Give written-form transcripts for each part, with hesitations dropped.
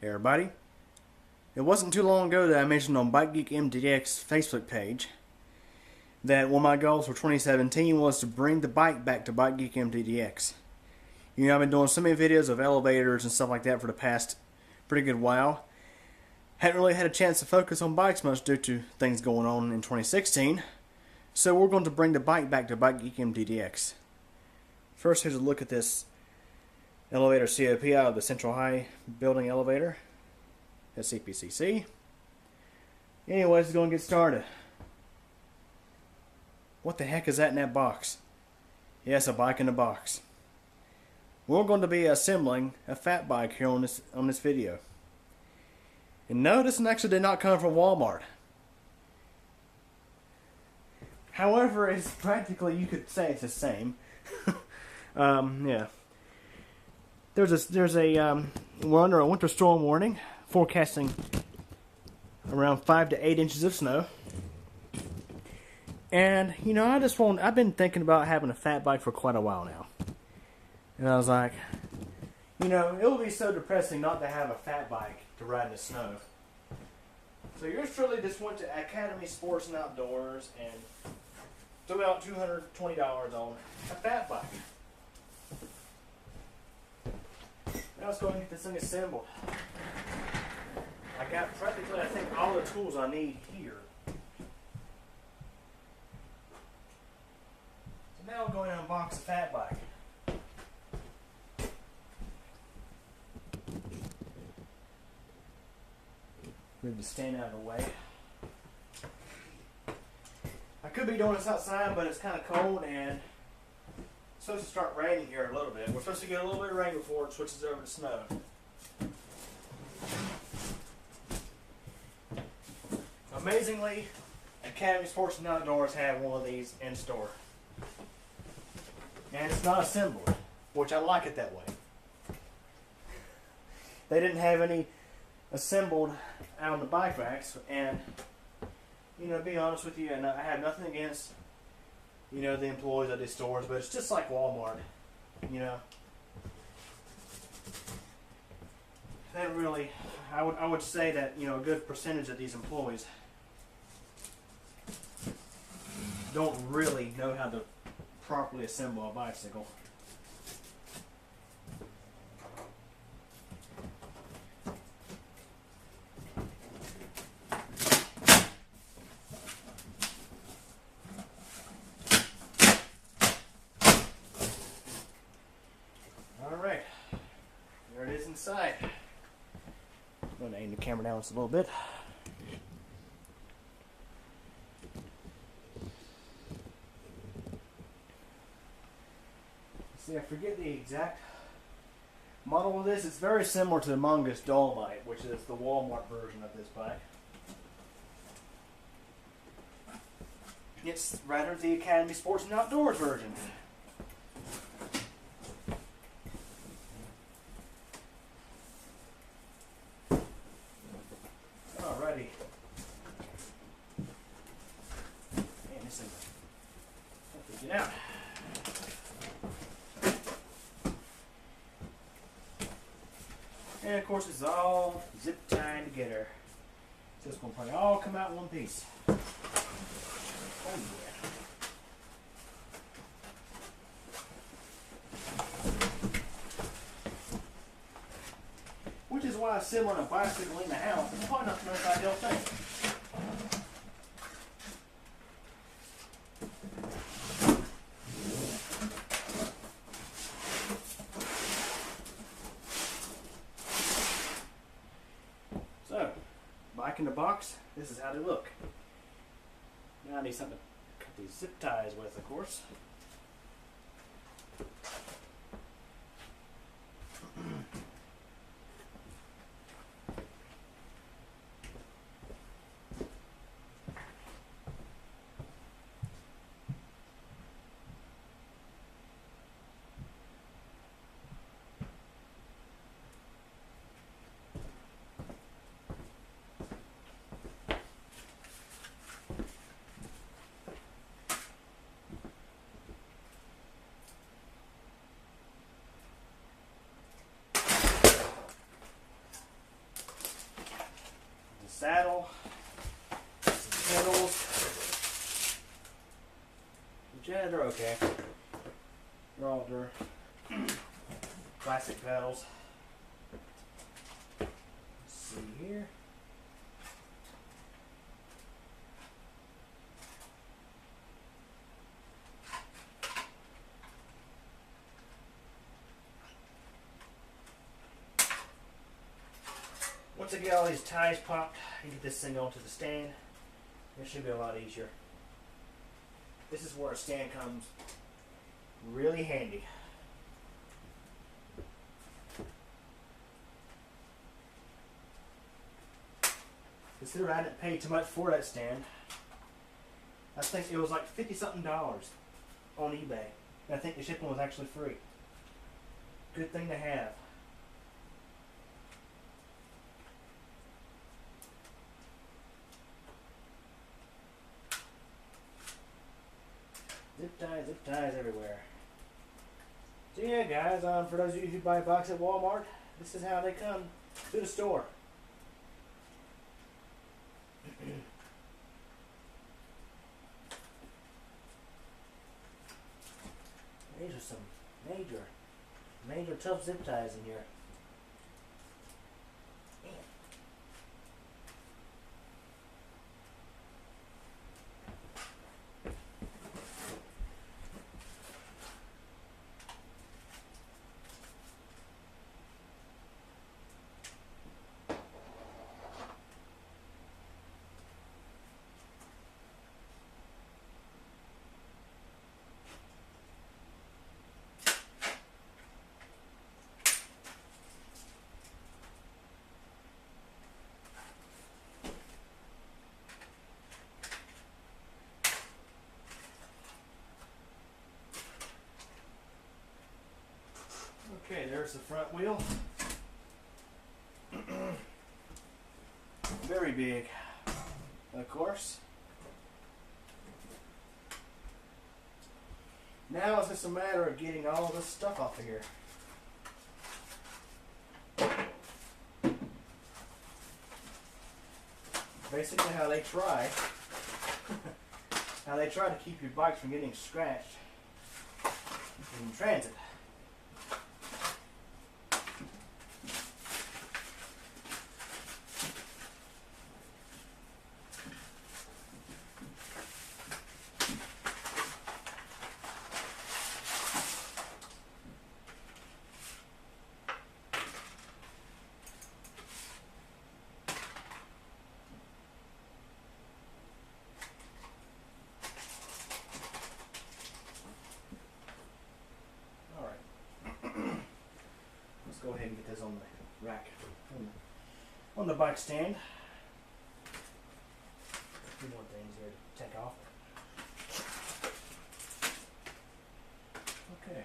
Hey everybody. It wasn't too long ago that I mentioned on Bike Geek MDX Facebook page that one of my goals for 2017 was to bring the bike back to Bike Geek MDX. You know, I've been doing so many videos of elevators and stuff like that for the past pretty good while. Hadn't really had a chance to focus on bikes much due to things going on in 2016. So we're going to bring the bike back to Bike Geek MDX. First, here's a look at this elevator COP out of the Central High building elevator at CPCC. Anyways, it's going to get started. What the heck is that in that box? Yes, a bike in a box. We're going to be assembling a Fatbike here on this video. And no, this one actually did not come from Walmart. However, it's practically, you could say it's the same. Yeah. We're under a winter storm warning, forecasting around 5 to 8 inches of snow. And, you know, I've been thinking about having a fat bike for quite a while now. And I was like, you know, it would be so depressing not to have a fat bike to ride in the snow. So yours truly just went to Academy Sports and Outdoors and threw out $220 on a fat bike. Now let's go ahead and get this thing assembled. I got practically, I think, all the tools I need here. So now we'll go ahead and unbox the fat bike. Move the stand out of the way. I could be doing this outside, but it's kind of cold and it's supposed to start raining here a little bit. We're supposed to get a little bit of rain before it switches over to snow. Amazingly, Academy Sports and Outdoors have one of these in store. And it's not assembled, which I like it that way. They didn't have any assembled out on the bike racks, and you know, to be honest with you, and I have nothing against, you know, the employees of these stores, but it's just like Walmart, you know. They really, I would say that, you know, a good percentage of these employees don't really know how to properly assemble a bicycle. Alright, there it is inside. I'm going to aim the camera down just a little bit. See, I forget the exact model of this. It's very similar to the Mongoose Dolomite, which is the Walmart version of this bike. It's rather the Academy Sports and Outdoors version. Alrighty. Man, this thing, have to get out. And of course, it's all zip tied together. So it's going to probably all come out in one piece. Oh yeah. Which is why assembling a bicycle in the house is probably not the most ideal thing. So, bike in the box, this is how they look. Now I need something to cut these zip ties with, of course. Yeah, they're okay. They're classic pedals. Let's see here. Once I get all these ties popped and get this thing onto the stand, it should be a lot easier. This is where a stand comes really handy. Consider I didn't pay too much for that stand. I think it was like $50-something on eBay. And I think the shipping was actually free. Good thing to have. Zip ties everywhere. So yeah, guys, for those of you who buy bikes at Walmart, this is how they come to the store. These are some major tough zip ties in here. Okay, there's the front wheel. Very big, of course. Now it's just a matter of getting all this stuff off of here. Basically how they try to keep your bikes from getting scratched in transit. Go ahead and get this on the rack, on the bike stand. A few more things here to take off. Okay.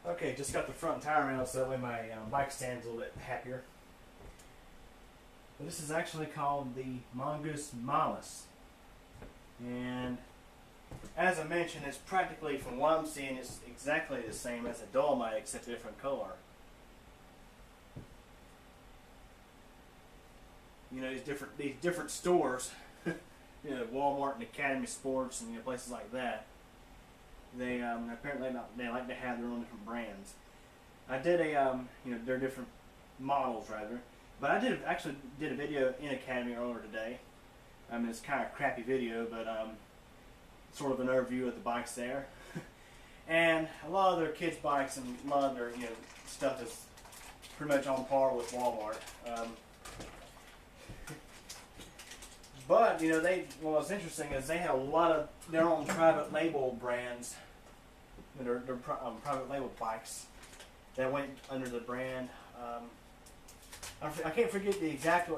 Okay, just got the front tire mounted so that way my bike stand's a little bit happier. But this is actually called the Mongoose Malus. And as I mentioned, it's practically, from what I'm seeing, it's exactly the same as a Dolomite except a different color. You know, these different stores, you know, Walmart and Academy Sports and places like that. They apparently they like to have their own different brands. I did they're different models rather, but I actually did a video in Academy earlier today. I mean, it's kind of a crappy video, but sort of an overview of the bikes there, and a lot of their kids' bikes and a lot of their stuff is pretty much on par with Walmart. But what's interesting is they have a lot of their own private label brands. They're private label bikes that went under the brand I can't forget the exact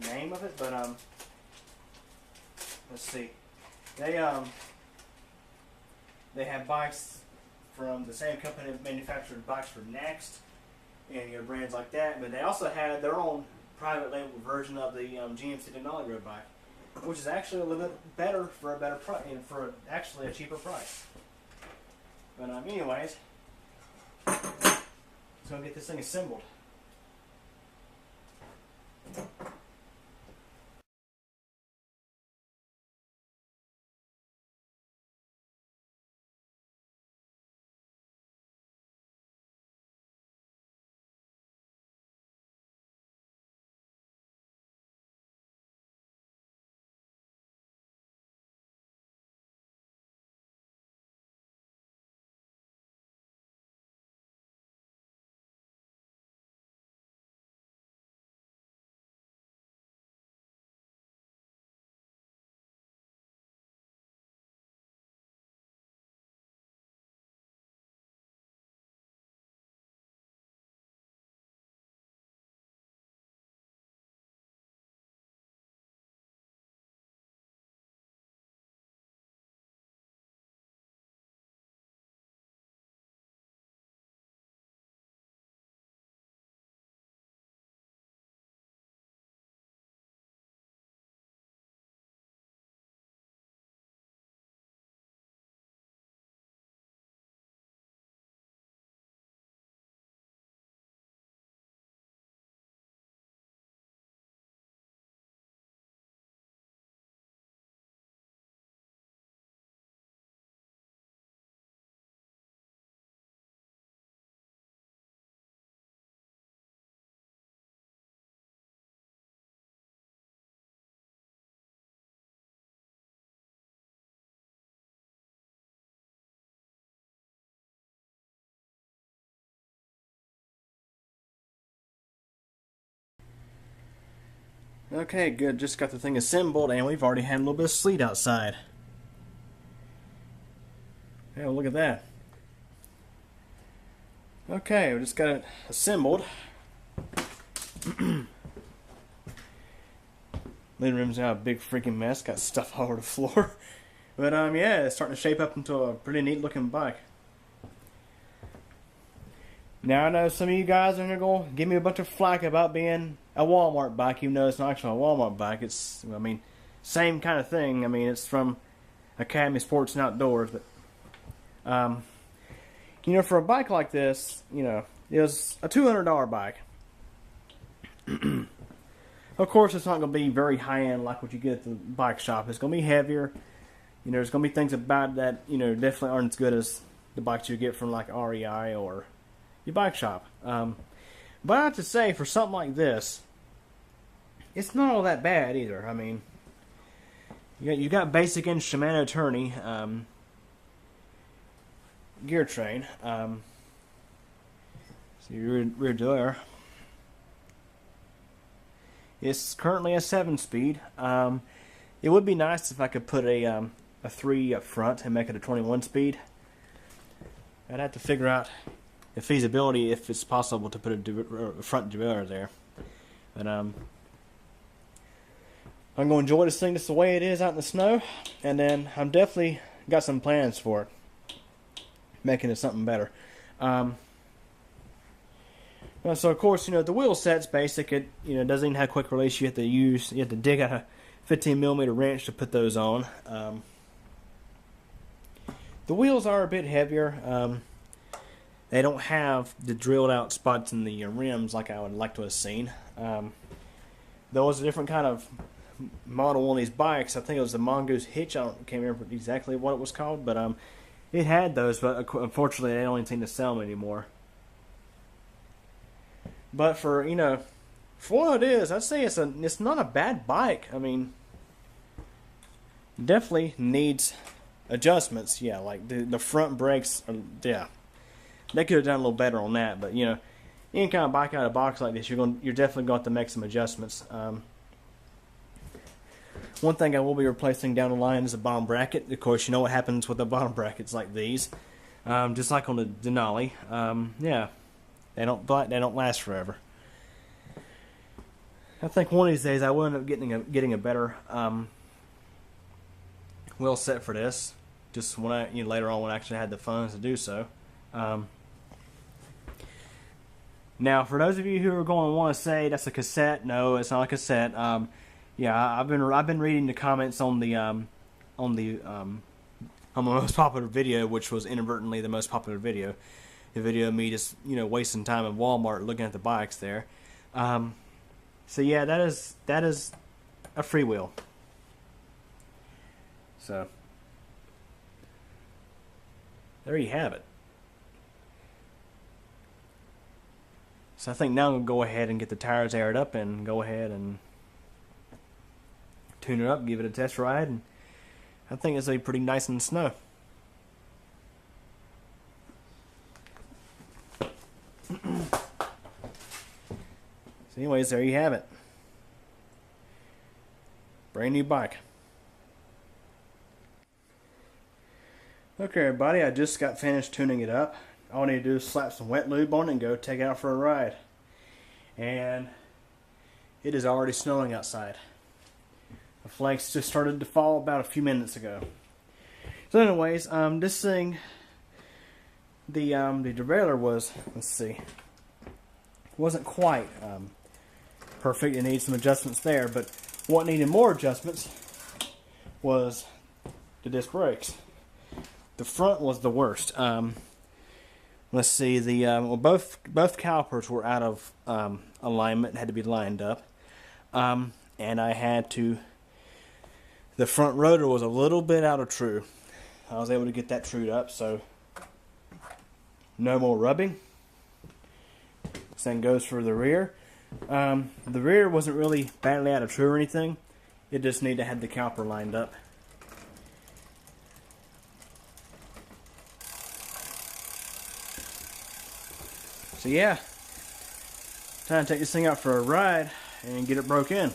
name of it, but let's see. They have bikes from the same company that manufactured bikes for Next and brands like that, but they also had their own private label version of the GMC Denali road bike, which is actually a little bit better for a better price and for actually a cheaper price. But anyways, let's go get this thing assembled. Okay, good. Just got the thing assembled, and we've already had a little bit of sleet outside. Yeah, well, look at that. Okay, we just got it assembled. Living room's now a big freaking mess. Got stuff all over the floor. But yeah, it's starting to shape up into a pretty neat looking bike. Now I know some of you guys are going to give me a bunch of flack about being a Walmart bike, even though it's not actually a Walmart bike. It's, I mean, same kind of thing. I mean, it's from Academy Sports and Outdoors. But, you know, for a bike like this, you know, it was a $200 bike. Of course, it's not going to be very high-end like what you get at the bike shop. It's going to be heavier. You know, there's going to be things about that, you know, definitely aren't as good as the bikes you get from, like, REI or your bike shop. But I have to say, for something like it's not all that bad either. I mean, you got basic in Shimano Tourney gear train. So your rear there. It's currently a 7-speed. It would be nice if I could put a 3 up front and make it a 21-speed. I'd have to figure out the feasibility if it's possible to put a front derailleur there. But I'm going to enjoy this thing just the way it is out in the snow, and then I'm definitely got some plans for it, making it something better. So of course, you know, the wheel set's basic. It, you know, doesn't even have quick release. You have to dig out a 15mm wrench to put those on. The wheels are a bit heavier. They don't have the drilled out spots in the rims like I would like to have seen. There was a different kind of model on these bikes. I think it was the Mongoose Hitch. I can't remember exactly what it was called, but it had those. But unfortunately, they don't seem to sell them anymore. But for, you know, for what it is, I'd say it's not a bad bike. I mean, definitely needs adjustments. Yeah, like the front brakes are, yeah, they could have done a little better on that. But you know, any kind of bike out of the box like this, you're definitely going to have to make some adjustments. One thing I will be replacing down the line is a bottom bracket. Of course, you know what happens with the bottom brackets like these, just like on the Denali. Yeah. They don't last forever. I think one of these days I will end up getting a better wheel set for this. Just when I later on when I actually had the funds to do so. Now, for those of you who are going to want to say that's a cassette, no, it's not a cassette. Yeah, I've been reading the comments on the most popular video, which was inadvertently the most popular video. The video of me just wasting time at Walmart looking at the bikes there. So yeah, that is a freewheel. So there you have it. So I think now I'm going to go ahead and get the tires aired up and go ahead and tune it up, give it a test ride, and I think it's going to be pretty nice in the snow. So anyways, there you have it. Brand new bike. Okay everybody, I just got finished tuning it up. All I need to do is slap some wet lube on it and go take it out for a ride. And it is already snowing outside. The flakes just started to fall about a few minutes ago. So anyways, this thing, the derailleur was, let's see, wasn't quite perfect. It needs some adjustments there, but what needed more adjustments was the disc brakes. The front was the worst. Let's see, well, both calipers were out of alignment, had to be lined up, and I had to. The front rotor was a little bit out of true. I was able to get that trued up, so no more rubbing. Same goes for the rear. The rear wasn't really badly out of true or anything. It just needed to have the caliper lined up. So yeah, time to take this thing out for a ride and get it broke in.